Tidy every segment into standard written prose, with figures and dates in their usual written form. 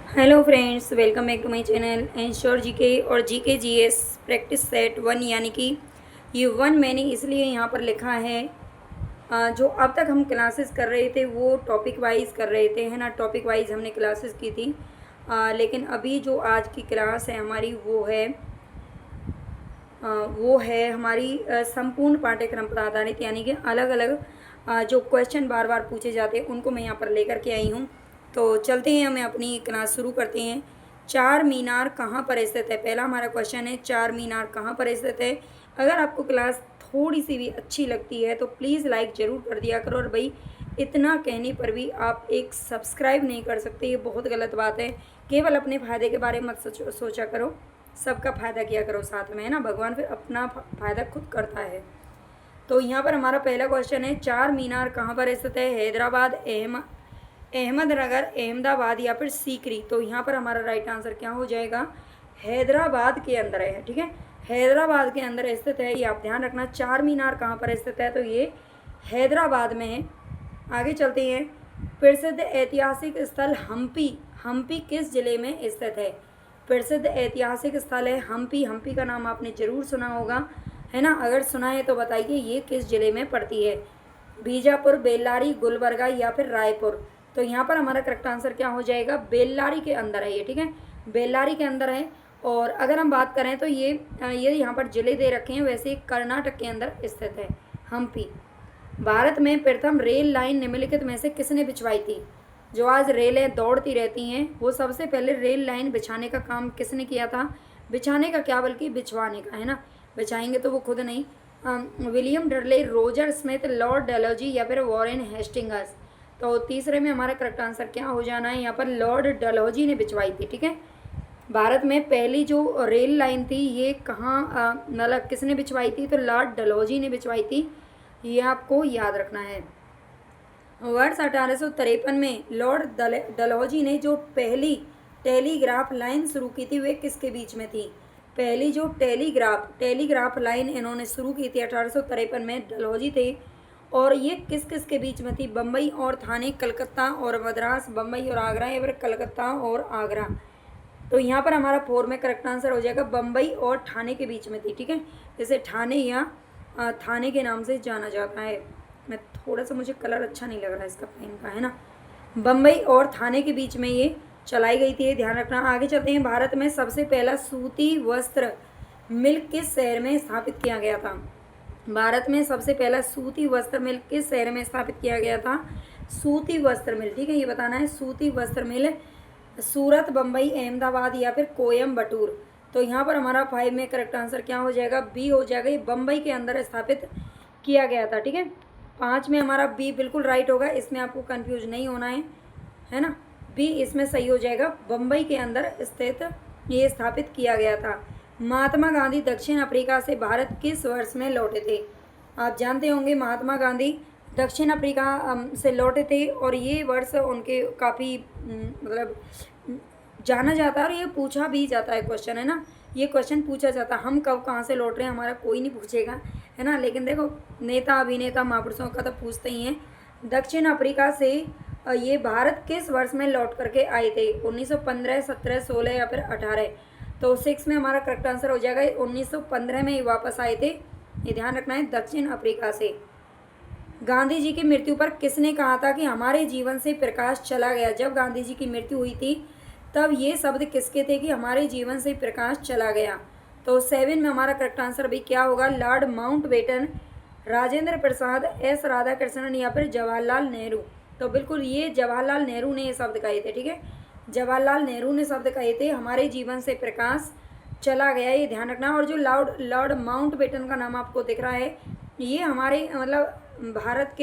Hello friends, welcome back to my channel ensure GK और GK GS practice set 1। यानी कि ये 1 मैंने इसलिए यहाँ पर लिखा है। जो अब तक हम क्लासेस कर रहे थे वो टॉपिक वाइज कर रहे थे, है ना। टॉपिक वाइज हमने क्लासेस की थी। लेकिन अभी जो आज की क्लास है हमारी वो है हमारी संपूर्ण पाठ्यक्रम पर आधारित, यानी कि अलग अलग जो क्वेश्चन बार बार पूछे जाते हैं उनको मैं यहाँ पर लेकर के आई हूँ। तो चलते हैं, हमें अपनी क्लास शुरू करते हैं। चार मीनार कहाँ पर स्थित है? पहला हमारा क्वेश्चन है, चार मीनार कहाँ पर स्थित है। अगर आपको क्लास थोड़ी सी भी अच्छी लगती है तो प्लीज़ लाइक ज़रूर कर दिया करो। और भाई, इतना कहने पर भी आप एक सब्सक्राइब नहीं कर सकते, ये बहुत गलत बात है। केवल अपने फ़ायदे के बारे में मत सोचा करो, सबका फ़ायदा किया करो साथ में, है ना। भगवान फिर अपना फ़ायदा खुद करता है। तो यहाँ पर हमारा पहला क्वेश्चन है, चार मीनार कहाँ पर स्थित है? हैदराबाद, अहमदनगर, अहमदाबाद या फिर सीकरी। तो यहाँ पर हमारा राइट आंसर क्या हो जाएगा? हैदराबाद के अंदर है, ठीक है। हैदराबाद के अंदर स्थित है, ये आप ध्यान रखना। चार मीनार कहाँ पर स्थित है? तो ये हैदराबाद में है। आगे चलते हैं। प्रसिद्ध ऐतिहासिक स्थल हम्पी, हम्पी किस जिले में स्थित है? प्रसिद्ध ऐतिहासिक स्थल है हम्पी। हम्पी का नाम आपने जरूर सुना होगा, है ना। अगर सुना है तो बताइए ये किस जिले में पड़ती है? बीजापुर, बेल्लारी, गुलबर्गा या फिर रायपुर। तो यहाँ पर हमारा करेक्ट आंसर क्या हो जाएगा? बेल्लारी के अंदर है ये, ठीक है। बेल्लारी के अंदर है। और अगर हम बात करें तो ये यहाँ पर जिले दे रखे हैं, वैसे कर्नाटक के अंदर स्थित है हम्पी। भारत में प्रथम रेल लाइन निम्नलिखित में से किसने बिछवाई थी? जो आज रेलें दौड़ती रहती हैं, वो सबसे पहले रेल लाइन बिछाने का काम किसने किया था? बिछाने का क्या, बल्कि बिछवाने का, है ना। बिछाएंगे तो वो खुद नहीं। William Dudley, Roger Smith, Lord Dalhousie या फिर वॉरेन हेस्टिंग्स। तो तीसरे में हमारा करेक्ट आंसर क्या हो जाना है? यहाँ पर लॉर्ड डलहौजी ने बिछवाई थी, ठीक है। भारत में पहली जो रेल लाइन थी ये कहाँ मतलब किसने बिछवाई थी? तो लॉर्ड डलहौजी ने बिछवाई थी, ये आपको याद रखना है। वर्ष 1853 में लॉर्ड डलहौजी ने जो पहली टेलीग्राफ लाइन शुरू की थी वे किसके बीच में थी? पहली जो टेलीग्राफ लाइन इन्होंने शुरू की थी 1853 में, डलहौजी थे। और ये किस किस के बीच में थी? बम्बई और थाने, कलकत्ता और मद्रास, बम्बई और आगरा या फिर कलकत्ता और आगरा। तो यहाँ पर हमारा 4 में करेक्ट आंसर हो जाएगा बम्बई और ठाणे के बीच में थी, ठीक है। जैसे ठाणे या थाने के नाम से जाना जाता है। मैं थोड़ा सा, मुझे कलर अच्छा नहीं लग रहा है इसका पेन का, है ना। बम्बई और थाने के बीच में ये चलाई गई थी, ध्यान रखना। आगे चलते हैं। भारत में सबसे पहला सूती वस्त्र मिल किस शहर में स्थापित किया गया था? भारत में सबसे पहला सूती वस्त्र मिल किस शहर में स्थापित किया गया था? सूती वस्त्र मिल, ठीक है, ये बताना है। सूती वस्त्र मिल सूरत, बम्बई, अहमदाबाद या फिर कोयम्बटूर। तो यहाँ पर हमारा 5 में करेक्ट आंसर क्या हो जाएगा? बी हो जाएगा, ये बम्बई के अंदर स्थापित किया गया था, ठीक है। 5 में हमारा बी बिल्कुल राइट होगा, इसमें आपको कंफ्यूज नहीं होना है ना। बी इसमें सही हो जाएगा, बम्बई के अंदर स्थित ये स्थापित किया गया था। महात्मा गांधी दक्षिण अफ्रीका से भारत किस वर्ष में लौटे थे? आप जानते होंगे महात्मा गांधी दक्षिण अफ्रीका से लौटे थे, और ये वर्ष उनके काफ़ी मतलब जाना जाता है, और ये पूछा भी जाता है क्वेश्चन, है ना। ये क्वेश्चन पूछा जाता है, हम कब कहाँ से लौट रहे हैं हमारा कोई नहीं पूछेगा, है ना। लेकिन देखो, नेता अभिनेता महापुरुषों का तो पूछते ही हैं। दक्षिण अफ्रीका से ये भारत किस वर्ष में लौट करके आए थे? 1915, 17, 16 या फिर 18। तो 6 में हमारा करेक्ट आंसर हो जाएगा, 1915 में ही वापस आए थे, ये ध्यान रखना है, दक्षिण अफ्रीका से। गांधी जी की मृत्यु पर किसने कहा था कि हमारे जीवन से प्रकाश चला गया? जब गांधी जी की मृत्यु हुई थी तब ये शब्द किसके थे कि हमारे जीवन से प्रकाश चला गया? तो 7 में हमारा करेक्ट आंसर भी क्या होगा? Lord Mountbatten, Rajendra Prasad, S Radhakrishnan या फिर जवाहरलाल नेहरू। तो बिल्कुल ये जवाहरलाल नेहरू ने ये शब्द कहे थे, ठीक है। जवाहरलाल नेहरू ने शब्द कहे थे, हमारे जीवन से प्रकाश चला गया, ये ध्यान रखना। और जो लॉर्ड माउंटबेटन का नाम आपको दिख रहा है, ये हमारे मतलब भारत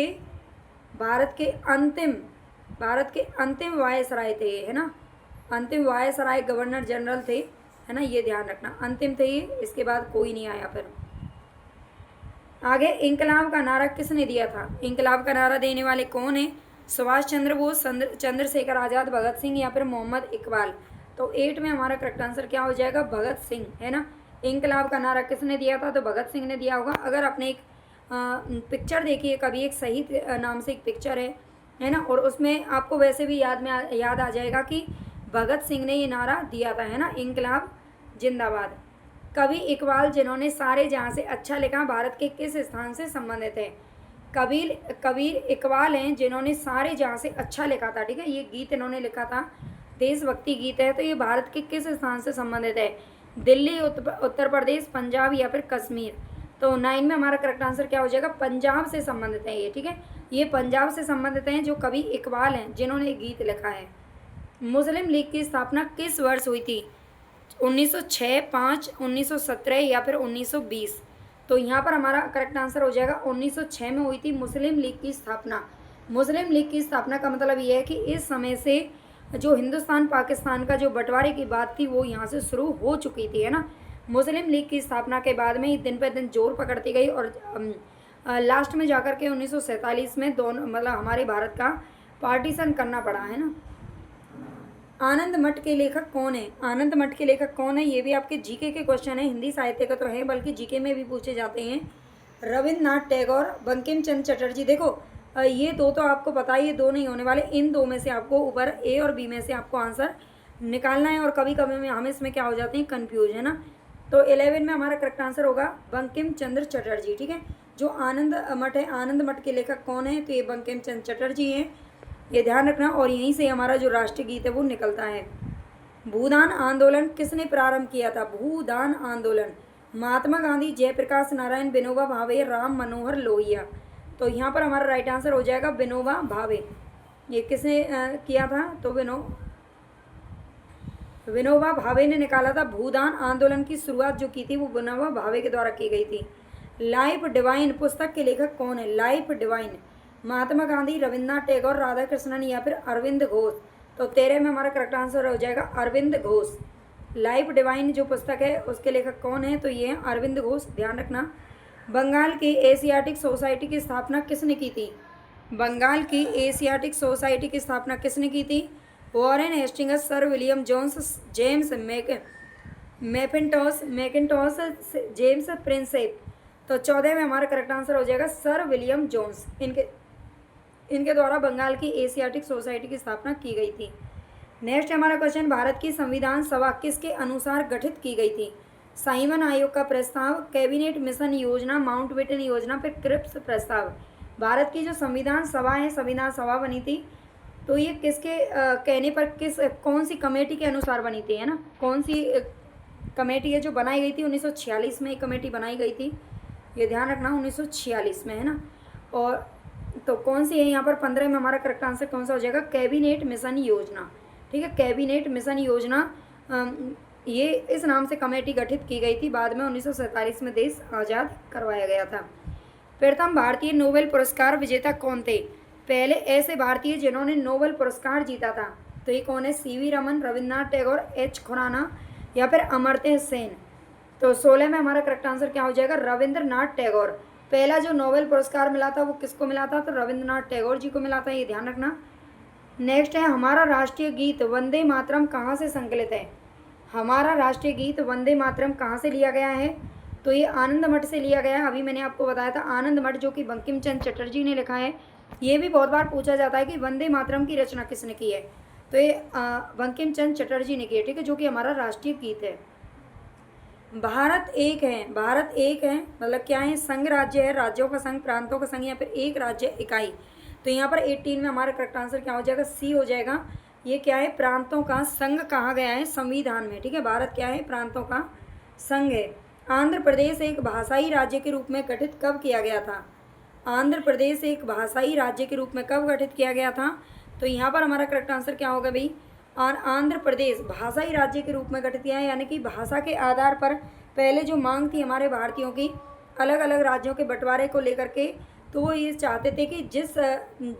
के अंतिम वायसराय थे, है ना। अंतिम वायसराय गवर्नर जनरल थे, है ना, ये ध्यान रखना। अंतिम थे ये, इसके बाद कोई नहीं आया फिर। आगे, इंकलाब का नारा किसने दिया था? इंकलाब का नारा देने वाले कौन है? सुभाष चंद्र बोस, चंद्रशेखर आज़ाद, भगत सिंह या फिर मोहम्मद इकबाल। तो 8 में हमारा करेक्ट आंसर क्या हो जाएगा? भगत सिंह, है ना। इंकलाब का नारा किसने दिया था? तो भगत सिंह ने दिया होगा। अगर आपने एक पिक्चर देखी है कभी, एक शहीद नाम से एक पिक्चर है ना, और उसमें आपको वैसे भी याद आ जाएगा कि भगत सिंह ने ये नारा दिया था, है ना, इंकलाब जिंदाबाद। कवि इकबाल जिन्होंने सारे जहाँ से अच्छा लिखा भारत के किस स्थान से संबंधित है? कबीर इकबाल हैं जिन्होंने सारे जहाँ से अच्छा लिखा था, ठीक है, ये गीत इन्होंने लिखा था, देशभक्ति गीत है। तो ये भारत के किस स्थान से संबंधित है? दिल्ली, उत्तर प्रदेश, पंजाब या फिर कश्मीर? तो 9 में हमारा करेक्ट आंसर क्या हो जाएगा? पंजाब से संबंधित है ये, ठीक है, ये पंजाब से संबंधित हैं जो कवि इकबाल हैं जिन्होंने गीत लिखा है। मुस्लिम लीग की स्थापना किस वर्ष हुई थी? 1906, 5, 1917 या फिर 1920? तो यहाँ पर हमारा करेक्ट आंसर हो जाएगा 1906 में हुई थी मुस्लिम लीग की स्थापना। मुस्लिम लीग की स्थापना का मतलब ये है कि इस समय से जो हिंदुस्तान पाकिस्तान का जो बंटवारे की बात थी वो यहाँ से शुरू हो चुकी थी, है ना। मुस्लिम लीग की स्थापना के बाद में दिन पर दिन जोर पकड़ती गई और लास्ट में जाकर के 1947 में दोनों मतलब हमारे भारत का पार्टीशन करना पड़ा, है ना। आनंद मठ के लेखक कौन है? आनंद मठ के लेखक कौन है? ये भी आपके जीके के क्वेश्चन है, हिंदी साहित्य का तो है बल्कि जीके में भी पूछे जाते हैं। रविन्द्रनाथ टैगोर, बंकिम चंद्र चटर्जी। देखो ये दो तो आपको पता है, ये दो नहीं होने वाले, इन दो में से आपको ऊपर ए और बी में से आपको आंसर निकालना है और कभी कभी में हम इसमें क्या हो जाते हैं, कन्फ्यूज, है ना। तो 11 में हमारा करेक्ट आंसर होगा बंकिम चंद्र चटर्जी, ठीक है। जो आनंद मठ है, आनंद मठ के लेखक कौन है? तो ये बंकिम चंद्र चटर्जी हैं, ये ध्यान रखना। और यहीं से हमारा जो राष्ट्रीय गीत है वो निकलता है। भूदान आंदोलन किसने प्रारंभ किया था? भूदान आंदोलन महात्मा गांधी, जयप्रकाश नारायण, विनोबा भावे, राम मनोहर लोहिया। तो यहाँ पर हमारा राइट आंसर हो जाएगा विनोबा भावे। ये किसने किया था? तो विनोबा भावे ने निकाला था। भूदान आंदोलन की शुरुआत जो की थी वो विनोबा भावे के द्वारा की गई थी। लाइफ डिवाइन पुस्तक के लेखक कौन है? लाइफ डिवाइन महात्मा गांधी, रविन्द्रनाथ टैगोर, राधा कृष्णन या फिर अरविंद घोष? तो 13 में हमारा करेक्ट आंसर हो जाएगा अरविंद घोष। लाइफ डिवाइन जो पुस्तक है उसके लेखक कौन है? तो ये है अरविंद घोष, ध्यान रखना। बंगाल की एशियाटिक सोसाइटी की स्थापना किसने की थी? बंगाल की एशियाटिक सोसाइटी की स्थापना किसने की थी? Warren Hastings, Sir William Jones, James Mackintosh, James Prinsep. तो 14 में हमारा करेक्ट आंसर हो जाएगा सर विलियम जोन्स। इनके द्वारा बंगाल की एशियाटिक सोसाइटी की स्थापना की गई थी। नेक्स्ट हमारा क्वेश्चन, भारत की संविधान सभा किसके अनुसार गठित की गई थी? साइमन आयोग का प्रस्ताव, कैबिनेट मिशन योजना, माउंटबेटन योजना, फिर क्रिप्स प्रस्ताव? भारत की जो संविधान सभा है, संविधान सभा बनी थी तो ये किसके कहने पर कौन सी कमेटी के अनुसार बनी थी, है ना। कौन सी कमेटी है जो बनाई गई थी? 1946 में एक कमेटी बनाई गई थी, ये ध्यान रखना, 1946 में, है ना। और तो कौन सी है यहाँ पर? 15 में हमारा करेक्ट आंसर कौन सा हो जाएगा? कैबिनेट मिशन योजना, ठीक है। कैबिनेट मिशन योजना ये इस नाम से कमेटी गठित की गई थी। बाद में 1947 में देश आज़ाद करवाया गया था। प्रथम भारतीय नोबेल पुरस्कार विजेता कौन थे? पहले ऐसे भारतीय जिन्होंने नोबेल पुरस्कार जीता था तो ये कौन है? सीवी रमन, रविन्द्रनाथ टैगोर, एच खुराना या फिर अमर्त्य सेन? तो 16 में हमारा करेक्ट आंसर क्या हो जाएगा? रविन्द्रनाथ टैगोर। पहला जो नोबेल पुरस्कार मिला था वो किसको मिला था? तो रविन्द्रनाथ टैगोर जी को मिला था, ये ध्यान रखना। नेक्स्ट है, हमारा राष्ट्रीय गीत वंदे मातरम कहाँ से संकलित है? हमारा राष्ट्रीय गीत वंदे मातरम कहाँ से लिया गया है? तो ये आनंद मठ से लिया गया है। अभी मैंने आपको बताया था आनंद मठ जो कि बंकिम चंद्र चटर्जी ने लिखा है। ये भी बहुत बार पूछा जाता है कि वंदे मातरम की रचना किसने की है? तो ये बंकिम चंद्र चटर्जी ने की है, ठीक है, जो कि हमारा राष्ट्रीय गीत है। भारत एक है, भारत एक है मतलब क्या है? संघ राज्य है, राज्यों का संघ, प्रांतों का संघ या फिर एक राज्य इकाई। तो यहाँ पर 18 में हमारा करेक्ट आंसर क्या हो जाएगा? सी हो जाएगा। ये क्या है? प्रांतों का संघ कहा गया है संविधान में, ठीक है। भारत क्या है? प्रांतों का संघ है। आंध्र प्रदेश एक भाषाई राज्य के रूप में गठित कब किया गया था? आंध्र प्रदेश एक भाषाई राज्य के रूप में कब गठित किया गया था? तो यहाँ पर हमारा करेक्ट आंसर क्या होगा भाई? और आंध्र प्रदेश भाषाई राज्य के रूप में गठित किया है, यानी कि भाषा के आधार पर पहले जो मांग थी हमारे भारतीयों की अलग अलग राज्यों के बंटवारे को लेकर के, तो वो ये चाहते थे कि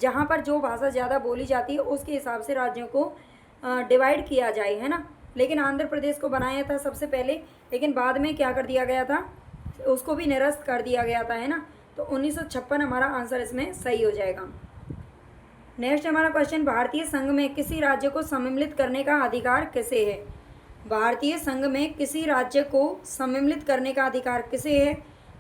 जहाँ पर जो भाषा ज़्यादा बोली जाती है उसके हिसाब से राज्यों को डिवाइड किया जाए, है ना। लेकिन आंध्र प्रदेश को बनाया था सबसे पहले, लेकिन बाद में क्या कर दिया गया था? उसको भी निरस्त कर दिया गया था, है ना। तो 1956 हमारा आंसर इसमें सही हो जाएगा। नेक्स्ट हमारा क्वेश्चन, भारतीय संघ में किसी राज्य को सम्मिलित करने का अधिकार किसे है? भारतीय संघ में किसी राज्य को सम्मिलित करने का अधिकार किसे है?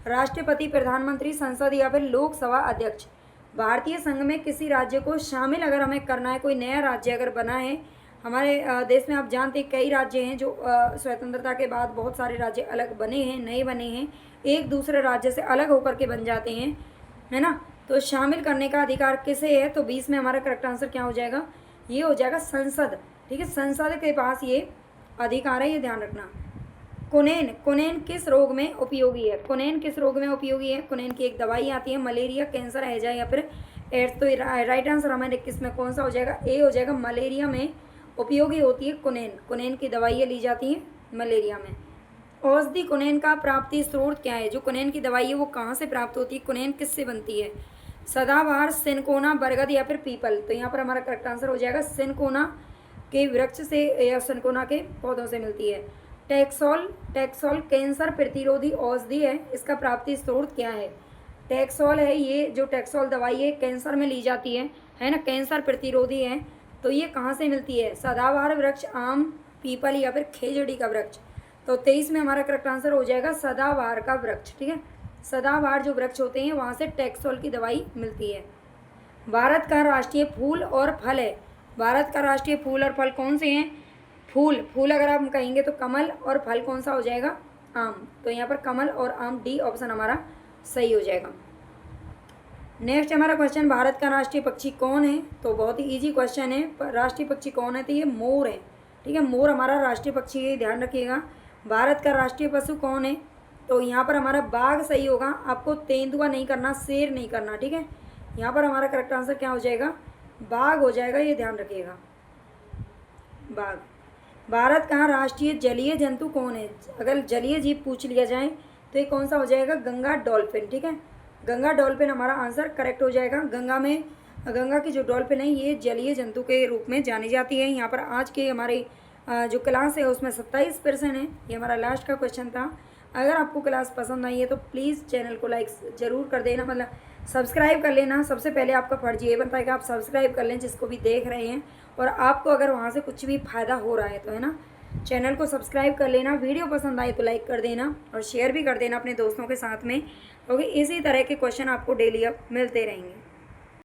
राष्ट्रपति, प्रधानमंत्री, संसद या फिर लोकसभा अध्यक्ष? भारतीय संघ में किसी राज्य को शामिल अगर हमें करना है, कोई नया राज्य अगर बना है हमारे देश में आप जानते हैं कई राज्य हैं जो स्वतंत्रता के बाद बहुत सारे राज्य अलग बने हैं, नए बने हैं, एक दूसरे राज्य से अलग होकर के बन जाते हैं, है ना। तो शामिल करने का अधिकार किसे है, तो 20 में हमारा करेक्ट आंसर क्या हो जाएगा, ये हो जाएगा संसद। ठीक है, संसद के पास ये अधिकार है, ये ध्यान रखना। कुनैन, कुनैन किस रोग में उपयोगी है, कुनैन किस रोग में उपयोगी है, कुनैन की एक दवाई आती है, मलेरिया, कैंसर, हैजा या फिर एड्स। तो राइट आंसर हमारे किसमें कौन सा हो जाएगा, ए हो जाएगा, मलेरिया में उपयोगी होती है कुनैन। कुनैन की दवाइयाँ ली जाती हैं मलेरिया में। औषधि कुनैन का प्राप्ति स्रोत क्या है, जो कुनैन की दवाई है वो कहाँ से प्राप्त होती है, कुनैन किससे बनती है, सदाबहार, सिनकोना, बरगद या फिर पीपल। तो यहाँ पर हमारा करेक्ट आंसर हो जाएगा सिनकोना के वृक्ष से या सिनकोना के पौधों से मिलती है। टैक्सोल, टैक्सोल कैंसर प्रतिरोधी औषधि है, इसका प्राप्ति स्रोत क्या है, टैक्सोल है, ये जो टैक्सोल दवाई है कैंसर में ली जाती है ना, कैंसर प्रतिरोधी है। तो ये कहाँ से मिलती है, सदाबहार वृक्ष, आम, पीपल या फिर खेजड़ी का वृक्ष। तो 23 में हमारा करेक्ट आंसर हो जाएगा सदाबहार का वृक्ष। ठीक है, सदाबहार जो वृक्ष होते हैं वहाँ से टैक्सोल की दवाई मिलती है। भारत का राष्ट्रीय फूल और फल है, भारत का राष्ट्रीय फूल और फल कौन से हैं, फूल, फूल अगर आप कहेंगे तो कमल, और फल कौन सा हो जाएगा, आम। तो यहाँ पर कमल और आम, डी ऑप्शन हमारा सही हो जाएगा। नेक्स्ट हमारा क्वेश्चन, भारत का राष्ट्रीय पक्षी कौन है, तो बहुत ही इजी क्वेश्चन है, राष्ट्रीय पक्षी कौन है, तो ये मोर है। ठीक है, मोर हमारा राष्ट्रीय पक्षी है, ध्यान रखिएगा। भारत का राष्ट्रीय पशु कौन है, तो यहाँ पर हमारा बाघ सही होगा, आपको तेंदुआ नहीं करना, शेर नहीं करना। ठीक है, यहाँ पर हमारा करेक्ट आंसर क्या हो जाएगा, बाघ हो जाएगा, ये ध्यान रखिएगा, बाघ। भारत का राष्ट्रीय जलीय जंतु कौन है, अगर जलीय जीव पूछ लिया जाए तो ये कौन सा हो जाएगा, गंगा डॉल्फिन। ठीक है, गंगा डॉल्फिन हमारा आंसर करेक्ट हो जाएगा। गंगा की जो डॉल्फिन है ये जलीय जंतु के रूप में जानी जाती है। यहाँ पर आज के हमारे जो क्लास है उसमें 27% है, ये हमारा लास्ट का क्वेश्चन था। अगर आपको क्लास पसंद आई है तो प्लीज़ चैनल को लाइक ज़रूर कर देना, मतलब सब्सक्राइब कर लेना। सबसे पहले आपका फर्ज ये बनता है कि आप सब्सक्राइब कर लें जिसको भी देख रहे हैं, और आपको अगर वहाँ से कुछ भी फ़ायदा हो रहा है तो, है ना, चैनल को सब्सक्राइब कर लेना। वीडियो पसंद आए तो लाइक कर देना और शेयर भी कर देना अपने दोस्तों के साथ में, क्योंकि इसी तरह के क्वेश्चन आपको डेली अब मिलते रहेंगे।